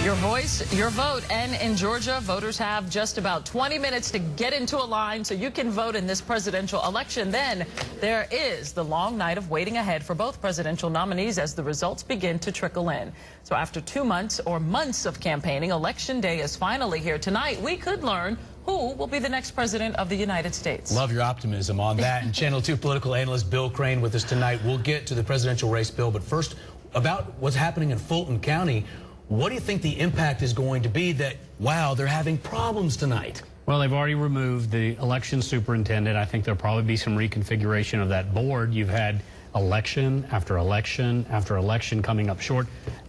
Your voice, your vote. And in Georgia, voters have just about 20 minutes to get into a line so you can vote in this presidential election. Then there is the long night of waiting ahead for both presidential nominees as the results begin to trickle in. So after 2 months or months of campaigning, Election Day is finally here. Tonight, we could learn who will be the next president of the United States. Love your optimism on that. And Channel 2 political analyst Bill Crane with us tonight. We'll get to the presidential race, Bill, but first, about what's happening in Fulton County. What do you think the impact is going to be that, wow, they're having problems tonight? Well, they've already removed the election superintendent. I think there'll probably be some reconfiguration of that board. You've had election after election after election coming up short,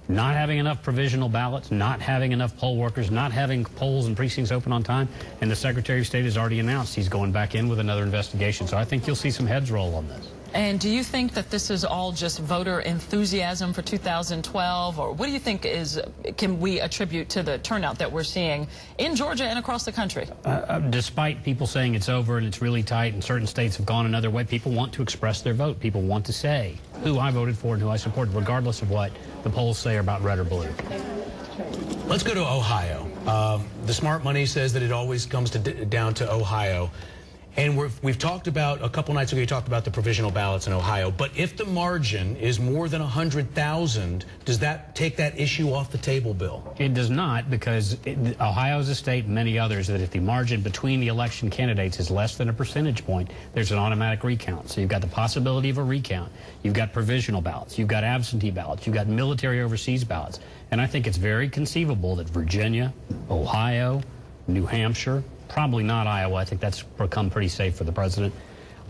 not having enough provisional ballots, not having enough poll workers, not having polls and precincts open on time. And the Secretary of State has already announced he's going back in with another investigation. So I think you'll see some heads roll on this. And do you think that this is all just voter enthusiasm for 2012, or what do you think can we attribute to the turnout that we're seeing in Georgia and across the country? Despite people saying it's over and it's really tight and certain states have gone another way, people want to express their vote. People want to say who I voted for and who I supported, regardless of what the polls say about red or blue. Let's go to Ohio. The smart money says that it always comes down to Ohio. And we've talked about, a couple nights ago, you talked about the provisional ballots in Ohio. But if the margin is more than 100,000, does that take that issue off the table, Bill? It does not, because Ohio is a state, and many others, that if the margin between the election candidates is less than a percentage point, there's an automatic recount. So you've got the possibility of a recount. You've got provisional ballots. You've got absentee ballots. You've got military overseas ballots. And I think it's very conceivable that Virginia, Ohio, New Hampshire, probably not Iowa, I think that's become pretty safe for the president,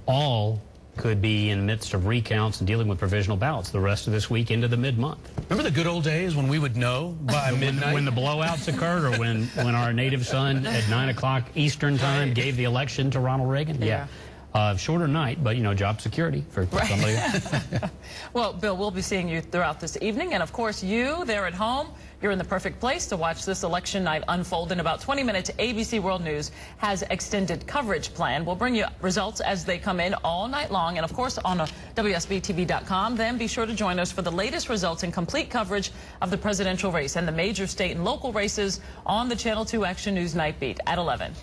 all could be in the midst of recounts and dealing with provisional ballots the rest of this week into the mid-month. Remember the good old days when we would know by midnight? When the blowouts occurred, or when our native son at 9 o'clock Eastern time gave the election to Ronald Reagan? Yeah. Shorter night, but, you know, job security for somebody. Well, Bill, we'll be seeing you throughout this evening. And, of course, you there at home, you're in the perfect place to watch this election night unfold. In about 20 minutes, ABC World News has extended coverage planned. We'll bring you results as they come in all night long. And, of course, on WSB-TV.com. Then be sure to join us for the latest results and complete coverage of the presidential race and the major state and local races on the Channel 2 Action News Night Beat at 11.